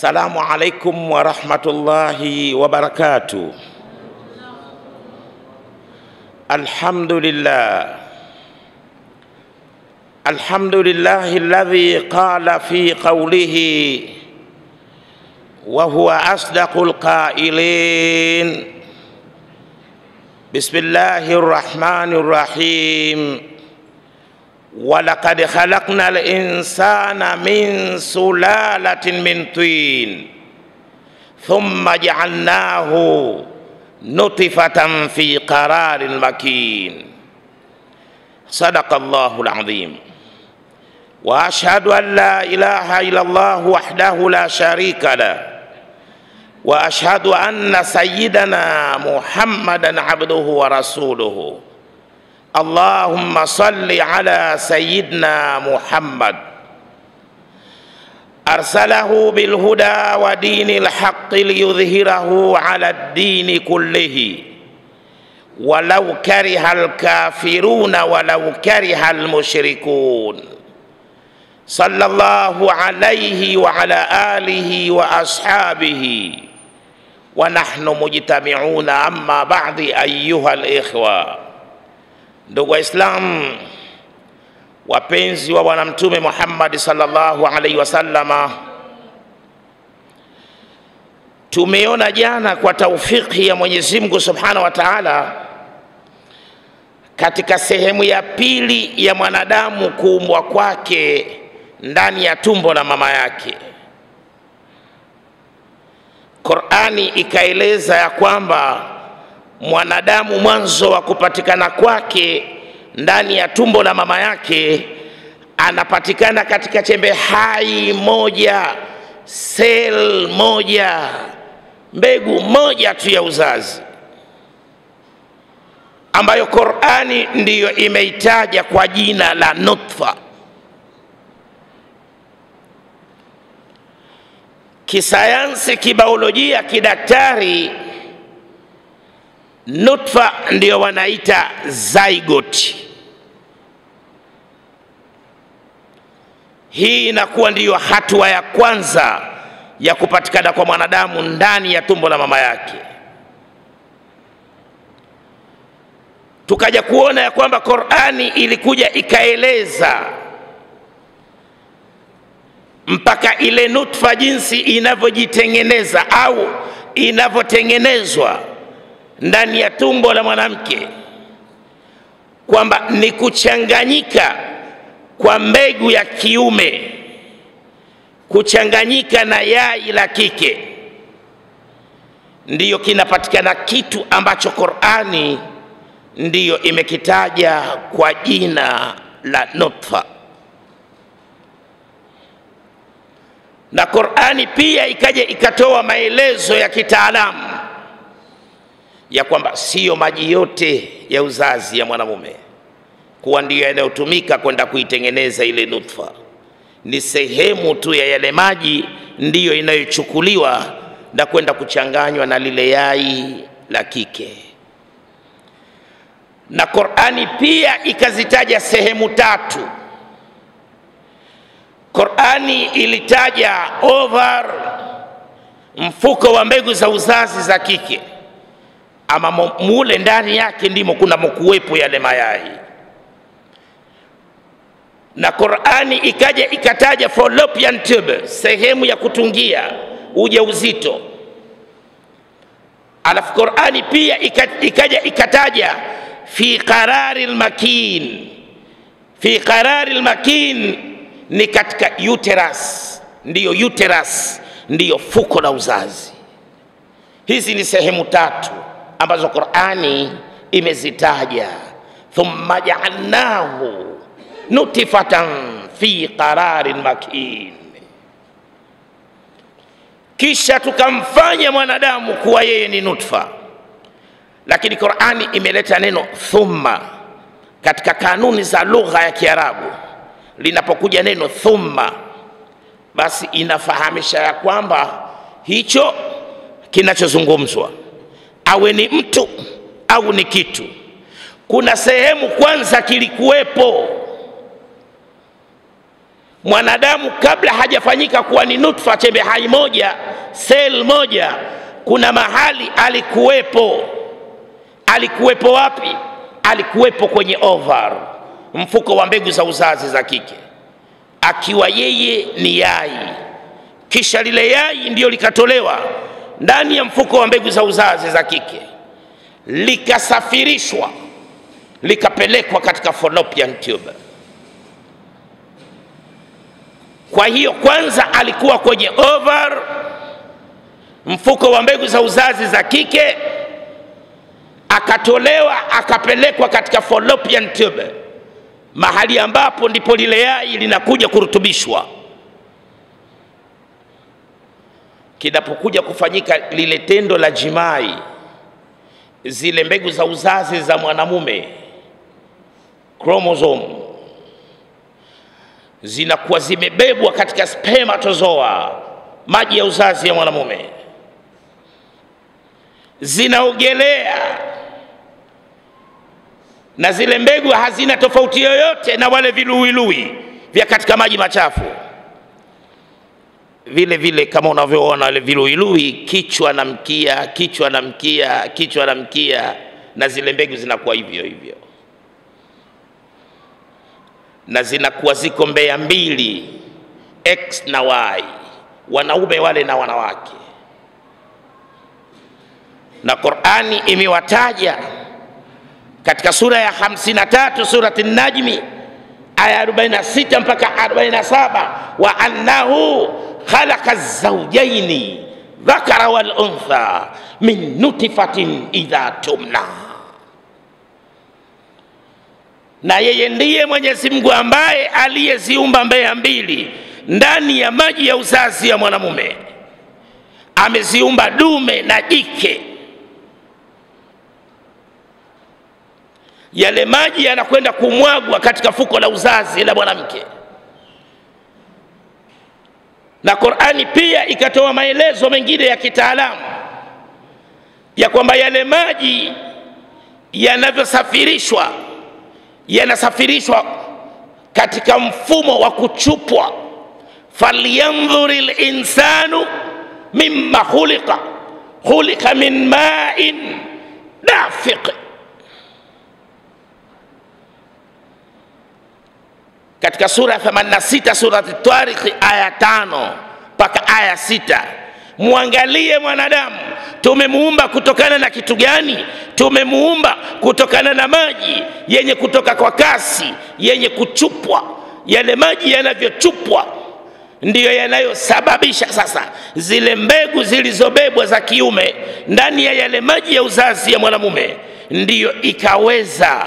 Assalamu alaikum wa rahmatullahi wa barakatuh. Alhamdulillahi alladhi qala fi qawlihi wa huwa asdaqul qailin. Bismillahir rahmanir rahim. Walaqad khalaqnal insana min sulalatin min tin thumma ja'alnahu nutfatan fi qararin makin. Sadaqallahul azim. Wa ashhadu an la ilaha illallah wahdahu la syarika lah. Wa ashhadu anna sayyidana Muhammadan abduhu wa rasuluhu. Allahumma salli ala sayyidina Muhammad. Arsalahu bil huda wa dinil haqqi liyudhhirahu ala ad-dini kullihi walau karihal kafiruna walau karihal musyrikun. Sallallahu alaihi wa ala alihi wa ashabihi wa nahnu mujtami'una amma ba'di ayyuhal ikhwa. Ndugu Waislamu wapenzi wa Bwana Mtume Muhammad sallallahu alaihi wasallama, tumeona jana kwa taufiki ya Mwenyezi Mungu Subhanahu wa Ta'ala katika sehemu ya pili ya mwanadamu kuumbwa kwake ndani ya tumbo la mama yake, Qur'ani ikaeleza ya kwamba mwanadamu mwanzo wa kupatikana kwake ndani ya tumbo la mama yake anapatikana katika chembe hai moja, sel moja, mbegu moja tu ya uzazi, ambayo Qur'ani ndiyo imeitaja kwa jina la nutfa. Kisayansi, kibiolojia, kidaktari, nutfa ndiyo wanaita zygote. Hii inakuwa ndiyo hatua ya kwanza ya kupatikana kwa mwanadamu ndani ya tumbo la mama yake. Tukaja kuona ya kwamba Qur'ani ilikuja ikaeleza mpaka ile nutfa jinsi inavyojitengeneza au inavyotengenezwa ndani ya tumbo la mwanamke, kwamba ni kuchanganyika kwa mbegu ya kiume kuchanganyika na yai la kike, ndiyo kinapatikana kitu ambacho Qur'ani ndiyo imekitaja kwa jina la nutfa. Na Qur'ani pia ikaja ikatoa maelezo ya kitaalamu ya kwamba sio maji yote ya uzazi ya mwanamume kuwa ndiyo yanayotumika kwenda kuitengeneza ile nutfa. Ni sehemu tu ya yale maji ndiyo inayochukuliwa na kwenda kuchanganywa na lile yai la kike. Na Qur'ani pia ikazitaja sehemu tatu. Qur'ani ilitaja ovar, mfuko wa mbegu za uzazi za kike, ama mule ndani yake ndimo kuna mkuwepo yale mayai. Na Qur'ani ikaja ikataja fallopian tube, sehemu ya kutungia ujauzito. Alafu Qur'ani pia ikaja ikataja fi qararil makin. Fi qararil makin ni katika uterus, ndiyo uterus ndiyo fuko la uzazi. Hizi ni sehemu tatu ambazo Qur'ani imezitaja. Thumma ja'alnahu nutfatan fi qararin makin, kisha tukamfanya mwanadamu kuwa yeye ni nutfa. Lakini Qur'ani imeleta neno thumma. Katika kanuni za lugha ya Kiarabu, linapokuja neno thumma, basi inafahamisha ya kwamba hicho kinachozungumzwa, awe ni mtu au ni kitu, kuna sehemu kwanza kilikuwepo. mwanadamu kabla hajafanyika kuwa ni nutfa, chembe hai moja, sel moja, kuna mahali alikuwepo. Alikuwepo wapi? Alikuwepo kwenye ovar, mfuko wa mbegu za uzazi za kike, akiwa yeye ni yai. Kisha lile yai ndio likatolewa ndani ya mfuko wa mbegu za uzazi za kike, likasafirishwa, likapelekwa katika fallopian tube. Kwa hiyo kwanza alikuwa kwenye ovar, mfuko wa mbegu za uzazi za kike, akatolewa akapelekwa katika fallopian tube, mahali ambapo ndipo lile yai linakuja kurutubishwa. Kinapokuja kufanyika lile tendo la jimai, zile mbegu za uzazi za mwanamume, chromosome, zinakuwa zimebebwa katika spermatozoa, maji ya uzazi ya mwanamume, zinaogelea, na zile mbegu hazina tofauti yoyote na wale viluilui vya katika maji machafu. Vile vile kama unavyoona wale viluilui, kichwa na mkia, kichwa na mkia, kichwa na mkia, na zile mbegu zinakuwa hivyo hivyo, na zinakuwa ziko mbea mbili, X na Y, wanaume wale na wanawake. Na Qur'ani imewataja katika sura ya 53, surati An-Najmi, aya 46 mpaka 47, wa annahu khalaqa az-zawjayn dhakara wal untha min nutfatin idha tumna. Na yeye ndiye Mwenyezi Mungu ambaye aliyeziumba mbea mbili ndani ya maji ya uzazi ya mwanamume. Ameziumba dume na jike. Yale maji yanakwenda kumwagwa katika fuko la uzazi la mwanamke. Na Qur'ani pia ikatoa maelezo mengine ya kitaalamu ya kwamba yale maji yanavyosafirishwa, yanasafirishwa katika mfumo wa kuchupwa. Falyanzuril insanu mimma khuliqa, khuliqa min ma'in dafiq. Katika sura 86, sura At-Tariq, aya 5 mpaka aya 6, muangalie mwanadamu tumemuumba kutokana na kitu gani? Tumemuumba kutokana na maji yenye kutoka kwa kasi, yenye kuchupwa. Yale maji yanavyochupwa ndiyo yanayosababisha sasa zile mbegu zilizobebwa za kiume ndani ya yale maji ya uzazi ya mwanamume, ndiyo ikaweza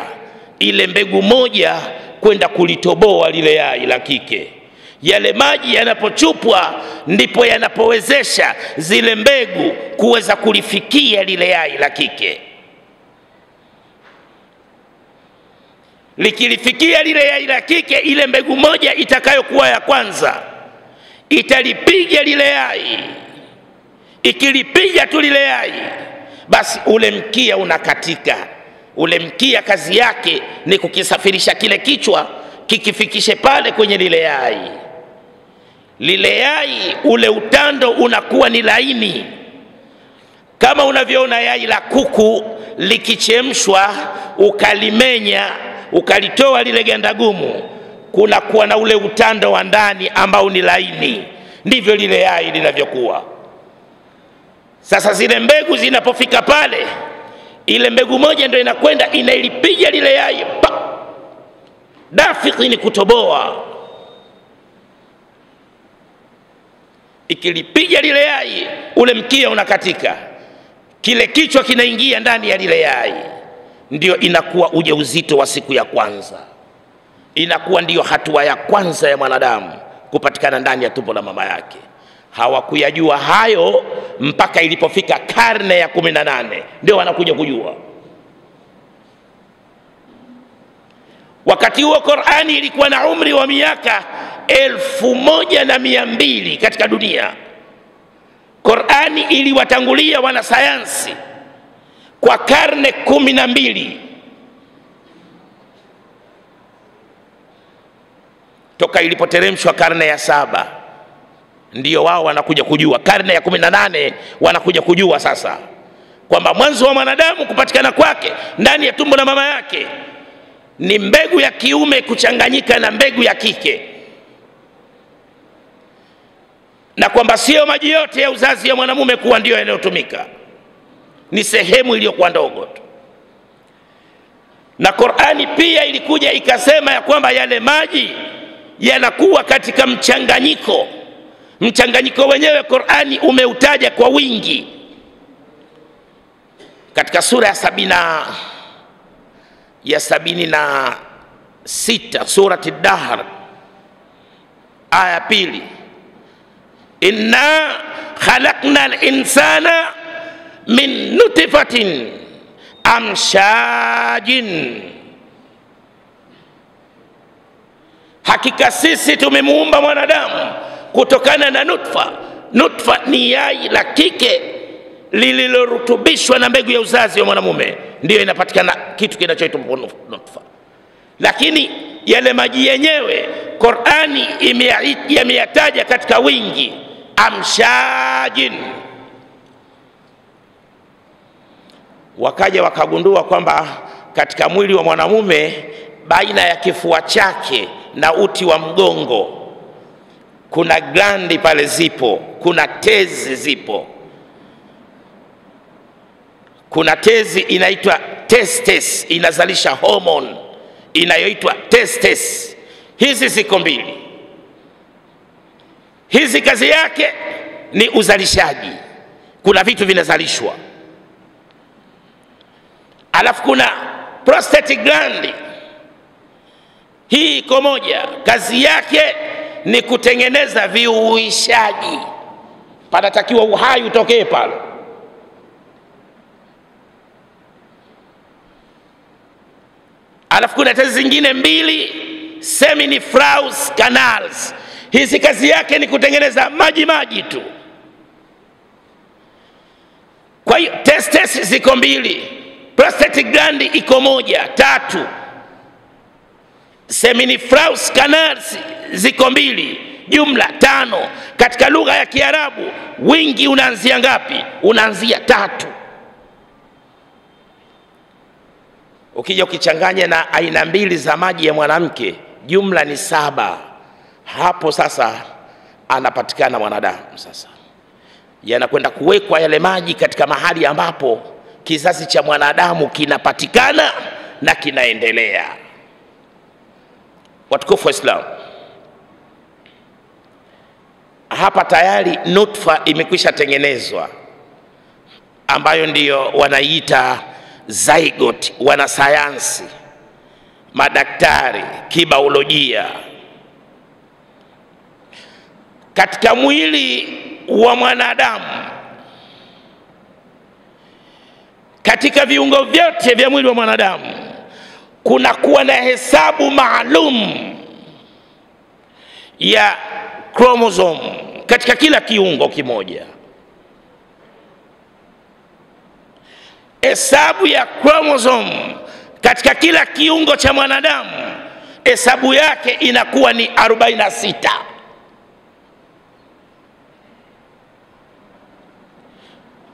ile mbegu moja kwenda kulitoboa lile yai la kike. Yale maji yanapochupwa ndipo yanapowezesha zile mbegu kuweza kulifikia lile yai la kike. Likilifikia lile yai la kike, ile mbegu moja itakayokuwa ya kwanza italipiga lile yai. Ikilipiga tu lile yai, basi ule mkia unakatika. Ule mkia kazi yake ni kukisafirisha kile kichwa kikifikishe pale kwenye lile yai. Lile yai, ule utando unakuwa ni laini, kama unavyoona yai la kuku likichemshwa, ukalimenya, ukalitoa lile ganda gumu, kuna kuwa na ule utando wa ndani ambao ni laini. Ndivyo lile yai linavyokuwa. Sasa zile mbegu zinapofika pale, ile mbegu moja ndio inakwenda inailipiga lile yai, dafiqi ni kutoboa. Ikilipiga lile yai, ule mkia unakatika, kile kichwa kinaingia ndani ya lile yai. Ndio inakuwa ujauzito wa siku ya kwanza. Inakuwa ndiyo hatua ya kwanza ya mwanadamu kupatikana ndani ya tumbo la mama yake. Hawakuyajua hayo mpaka ilipofika karne ya 18 ndio wanakuja kujua. Wakati huo Qur'ani ilikuwa na umri wa miaka 1200 katika dunia. Qur'ani iliwatangulia wanasayansi kwa karne 12. toka ilipoteremshwa karne ya 7, ndio wao wanakuja kujua. Karne ya 18 wanakuja kujua sasa kwamba mwanzo wa mwanadamu kupatikana kwake ndani ya tumbo la mama yake ni mbegu ya kiume kuchanganyika na mbegu ya kike, na kwamba sio maji yote ya uzazi ya mwanamume kuwa ndio yanayotumika, ni sehemu iliyokuwa ndogo tu. Na Qur'ani pia ilikuja ikasema ya kwamba yale maji yanakuwa katika mchanganyiko. Mchanganyiko wenyewe Qur'ani umeutaja kwa wingi katika sura ya 76 surati Dahr aya 2, inna khalaqna al-insana min nutfatin amshajin, hakika sisi tumemuumba mwanadamu kutokana na nutfa. Nutfa ni yai la kike lililorutubishwa na mbegu ya uzazi wa mwanamume, ndio inapatikana kitu kinachoitwa nutfa. Lakini yale maji yenyewe Qur'ani imeyataja katika wingi, amshajin. Wakaja wakagundua kwamba katika mwili wa mwanamume baina ya kifua chake na uti wa mgongo kuna glandi pale zipo, kuna tezi zipo. Kuna tezi inaitwa testes, inazalisha hormone inayoitwa testes. Hizi ziko mbili. Hizi kazi yake ni uzalishaji, kuna vitu vinazalishwa. Alafu kuna prostate gland, hii iko moja, kazi yake ni kutengeneza viuishaji, panatakiwa uhai utokee pale. Alafu kuna tezi zingine mbili, seminiferous canals, hizi kazi yake ni kutengeneza maji tu. Kwa hiyo testes ziko mbili, prostate gland iko moja, 3. Seminiferous canals ziko mbili, jumla 5. Katika lugha ya Kiarabu wingi unaanzia ngapi? Unaanzia 3. Ukija ukichanganya na aina mbili za maji ya mwanamke, jumla ni 7. Hapo sasa anapatikana mwanadamu. Sasa yanakwenda kuwekwa yale maji katika mahali ambapo kizazi cha mwanadamu kinapatikana na kinaendelea. Watukufu wa Islam, hapa tayari nutfa imekwisha tengenezwa, ambayo ndiyo wanaita zygote wanasayansi, madaktari, kibaolojia. Katika mwili wa mwanadamu, katika viungo vyote vya mwili wa mwanadamu kuna kuwa na hesabu maalum ya chromosome katika kila kiungo kimoja. Hesabu ya chromosome katika kila kiungo cha mwanadamu, hesabu yake inakuwa ni 46.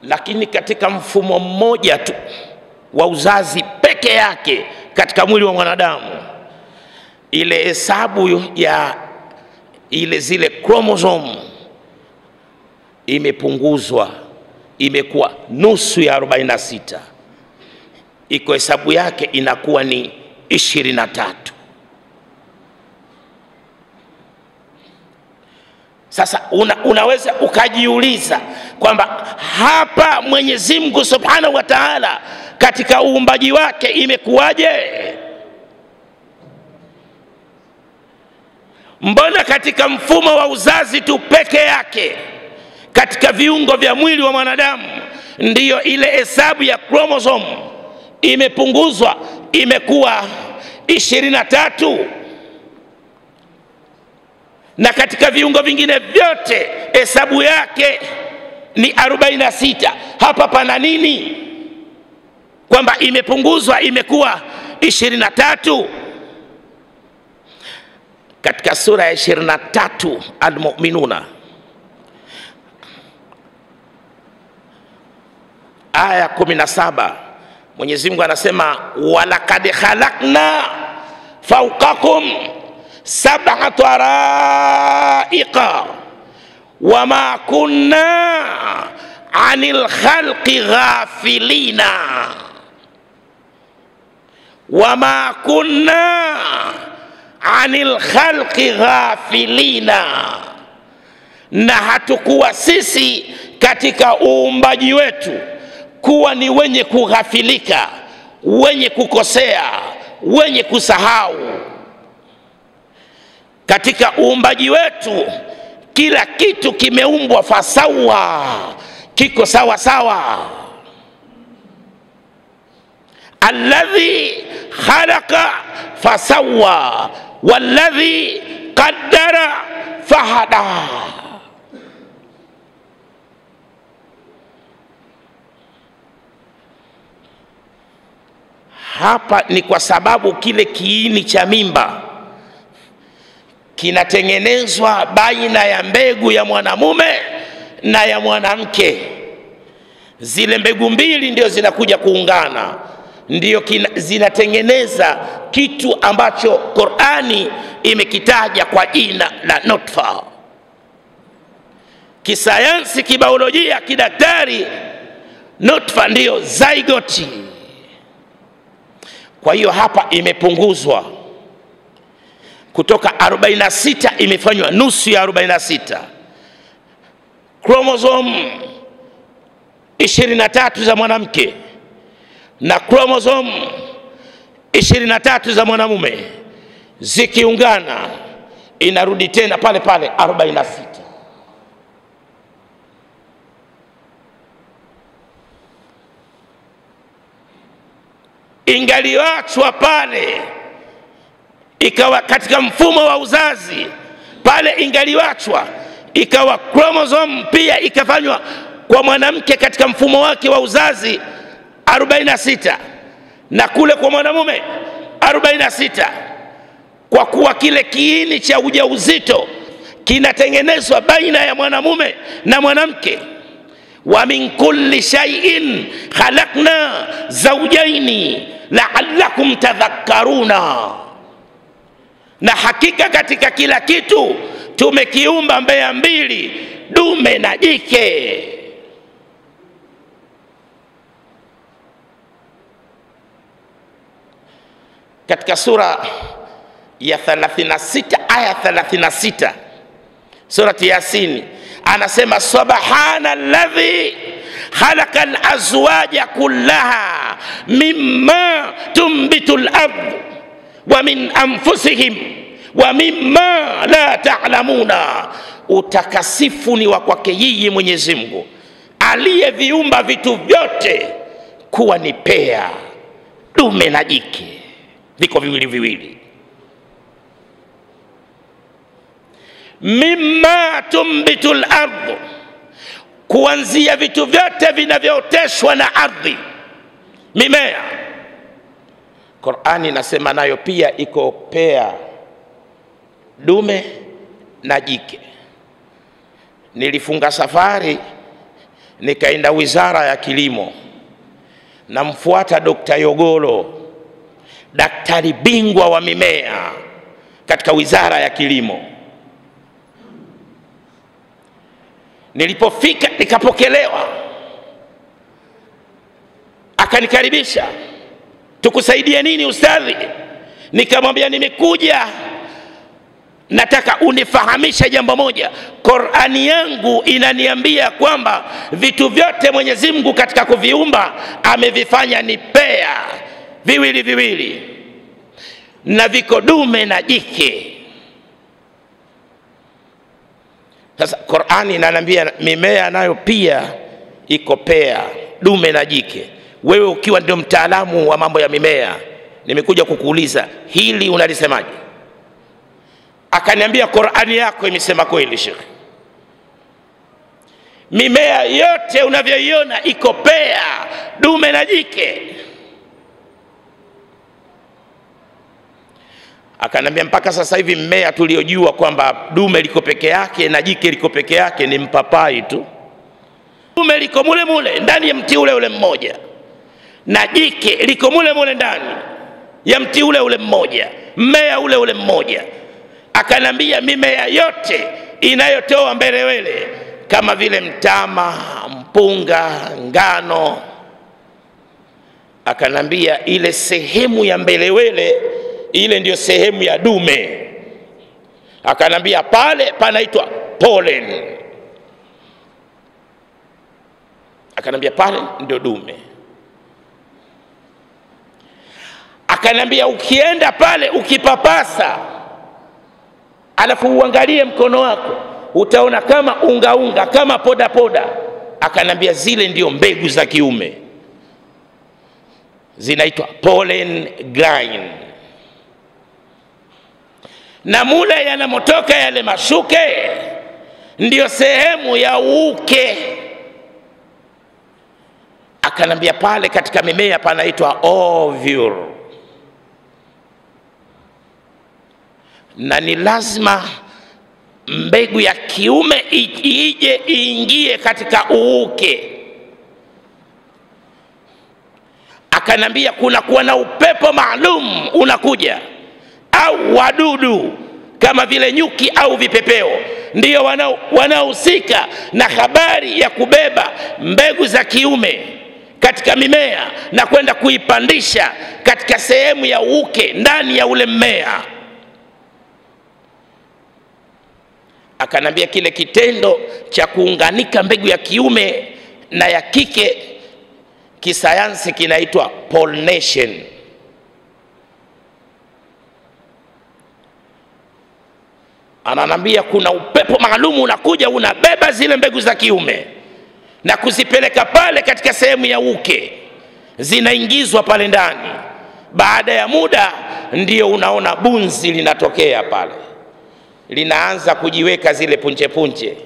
Lakini katika mfumo mmoja tu wa uzazi peke yake katika mwili wa mwanadamu, ile hesabu ya zile chromosome imepunguzwa, imekuwa nusu ya 46. Iko hesabu yake inakuwa ni 23. Sasa unaweza ukajiuliza kwamba hapa Mwenyezi Mungu Subhanahu wa Ta'ala katika uumbaji wake imekuwaje? Mbona katika mfumo wa uzazi tu peke yake katika viungo vya mwili wa mwanadamu ndiyo ile hesabu ya chromosome imepunguzwa, imekuwa 23, na katika viungo vingine vyote hesabu yake ni 46? Hapa pana nini kwamba imepunguzwa imekuwa 23? katika sura ya 23 Al-Mu'minuna aya 17, Mwenyezi Mungu anasema walaqad khalaqna fawqakum sab'a taraiqa wama kunna 'anil khalqi ghafilina wama kunna 'anil khalqi ghafilina, na hatukuwa sisi katika uumbaji wetu kuwa ni wenye kughafilika, wenye kukosea, wenye kusahau. Katika uumbaji wetu kila kitu kimeumbwa fasawa, kiko sawa sawa. Alladhi khalaqa fasawa walladhi qaddara fahada. Hapa ni kwa sababu kile kiini cha mimba kinatengenezwa baina ya mbegu ya mwanamume na ya mwanamke. Zile mbegu mbili ndio zinakuja kuungana, ndio zinatengeneza kitu ambacho Qur'ani imekitaja kwa jina la nutfa. Kisayansi, kibiolojia, kidaktari, nutfa ndio zygote. Kwa hiyo hapa imepunguzwa kutoka 46 imefanywa nusu ya 46. Chromosome 23 za mwanamke na chromosome 23 za mwanamume zikiungana inarudi tena pale pale 46. Ingaliachwa pale ikawa katika mfumo wa uzazi pale, ingaliachwa ikawa chromosome pia ikafanywa kwa mwanamke katika mfumo wake wa uzazi 46 na kule kwa mwanamume 46, kwa kuwa kile kiini cha ujauzito kinatengenezwa baina ya mwanamume na mwanamke. Wa min kulli shay'in khalaqna zawjaini la'allakum tadhakkaruna, na hakika katika kila kitu tumekiumba mbea mbili, dume na jike. Katika sura ya 36 aya 36 surati Yasin anasema subhana alladhi khalaqa al-azwaja kullaha mimma tunbitul ardh wa min anfusihim wa mimma la ta'lamuna. Utakasifu ni wa kwake yeye Mwenyezi Mungu aliyeviumba vitu vyote kuwa ni pea, dume na jike, viko viwili viwili. Mimma tumbitul ardh, kuanzia vitu vyote vinavyooteshwa na ardhi, mimea. Qur'ani inasema nayo pia iko pea, dume na jike. Nilifunga safari nikaenda Wizara ya Kilimo, namfuata Dr. Yogolo, daktari bingwa wa mimea katika Wizara ya Kilimo. Nilipofika nikapokelewa, akanikaribisha, tukusaidie nini ustadhi? Nikamwambia nimekuja nataka unifahamisha jambo moja. Qur'ani yangu inaniambia kwamba vitu vyote Mwenyezi Mungu katika kuviumba amevifanya ni pea, viwili viwili, na viko dume na jike. Sasa Qur'ani inaniambia mimea nayo pia iko pea, dume na jike. Wewe ukiwa ndio mtaalamu wa mambo ya mimea, nimekuja kukuuliza hili unalisemaje? Akaniambia Qur'ani yako imesema kweli Sheikh, mimea yote unavyoiona iko pea, dume na jike. Akanambia mpaka sasa hivi mmea tuliojua kwamba dume liko peke yake na jike liko peke yake ni mpapai tu. Dume liko mule mule ndani ya mti ule ule mmoja, na jike liko mule mule ndani ya mti ule ule mmoja, mmea ule ule mmoja. Akanambia mimea yote inayotoa mbelewele kama vile mtama, mpunga, ngano, akanambia ile sehemu ya mbelewele ile ndio sehemu ya dume. Akanambia pale panaitwa pollen. Akanambia pale ndio dume. Akanambia ukienda pale ukipapasa, alafu uangalie mkono wako, utaona kama unga kama poda poda. Akanambia zile ndio mbegu za kiume, zinaitwa pollen grain. Na mule yanamotoka yale mashuke ndio sehemu ya uuke. Akanambia pale katika mimea panaitwa ovule, na ni lazima mbegu ya kiume ije iingie katika uuke. Akanambia kuna kuwa na upepo maalum unakuja, au wadudu kama vile nyuki au vipepeo ndio wanaohusika na habari ya kubeba mbegu za kiume katika mimea na kwenda kuipandisha katika sehemu ya uuke ndani ya ule mmea. Akanambia kile kitendo cha kuunganika mbegu ya kiume na ya kike kisayansi kinaitwa pollination. Ananambia kuna upepo maalum unakuja unabeba zile mbegu za kiume na kuzipeleka pale katika sehemu ya uke, zinaingizwa pale ndani. Baada ya muda ndio unaona bunzi linatokea pale, linaanza kujiweka zile punche punche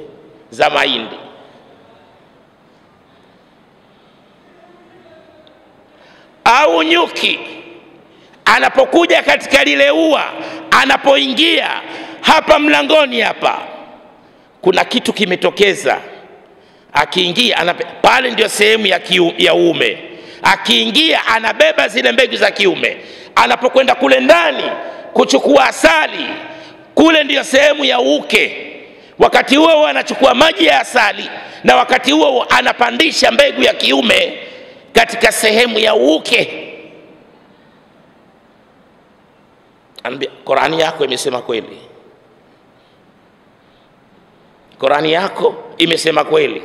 za mahindi. Au nyuki anapokuja katika lile ua, anapoingia hapa mlangoni hapa, kuna kitu kimetokeza. Akiingia pale ndio sehemu ya uume. Akiingia anabeba zile mbegu za kiume, anapokwenda kule ndani kuchukua asali, kule ndio sehemu ya uke. Wakati huo anachukua maji ya asali, na wakati huo anapandisha mbegu ya kiume katika sehemu ya uke. Anambia Qur'ani yako imesema kweli, Qur'ani yako imesema kweli.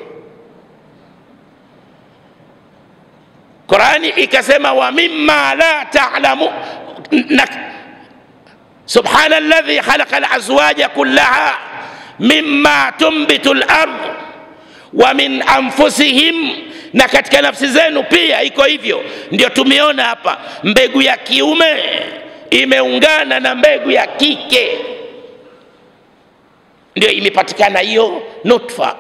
Qur'ani ikasema wa mimma la ta'lamu subhanalladhi khalaqa al-azwaja kullaha mimma tunbitu al-ard wa min anfusihim, na katika nafsi zenu pia iko hivyo. Ndio tumeona hapa mbegu ya kiume imeungana na mbegu ya kike, ndio imepatikana hiyo nutfa.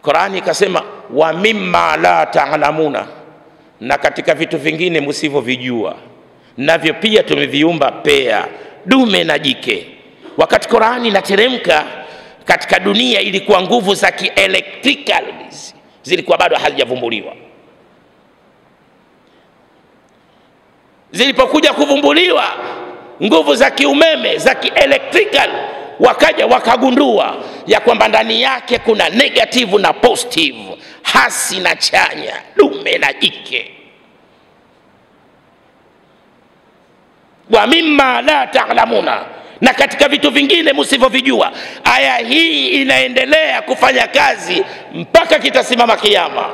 Qur'ani ikasema wa mimma la ta'lamuna, na katika vitu vingine msivyovijua navyo pia tumeviumba pea, dume na jike. Wakati Qur'ani inateremka katika dunia ilikuwa nguvu za kielektrikal zilikuwa bado hazijavumbuliwa. Zilipokuja kuvumbuliwa nguvu za kiumeme za kielektrikal, wakaja wakagundua ya kwamba ndani yake kuna negative na positive, hasi na chanya, dume na jike. Wa mimma la ta'lamuna, na katika vitu vingine msivyovijua. Aya hii inaendelea kufanya kazi mpaka kitasimama kiyama.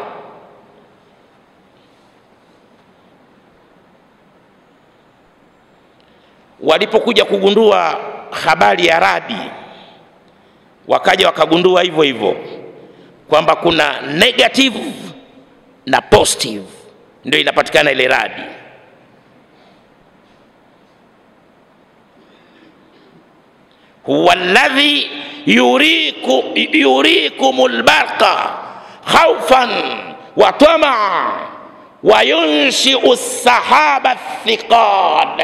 Walipokuja kugundua habari ya radi, wakaja wakagundua hivyo hivyo kwamba kuna negative na positive, ndio inapatikana ile radi. Huwa alladhi yurikumul barqa khawfan wa tamaa wa yunshi'u sahaba thiqal,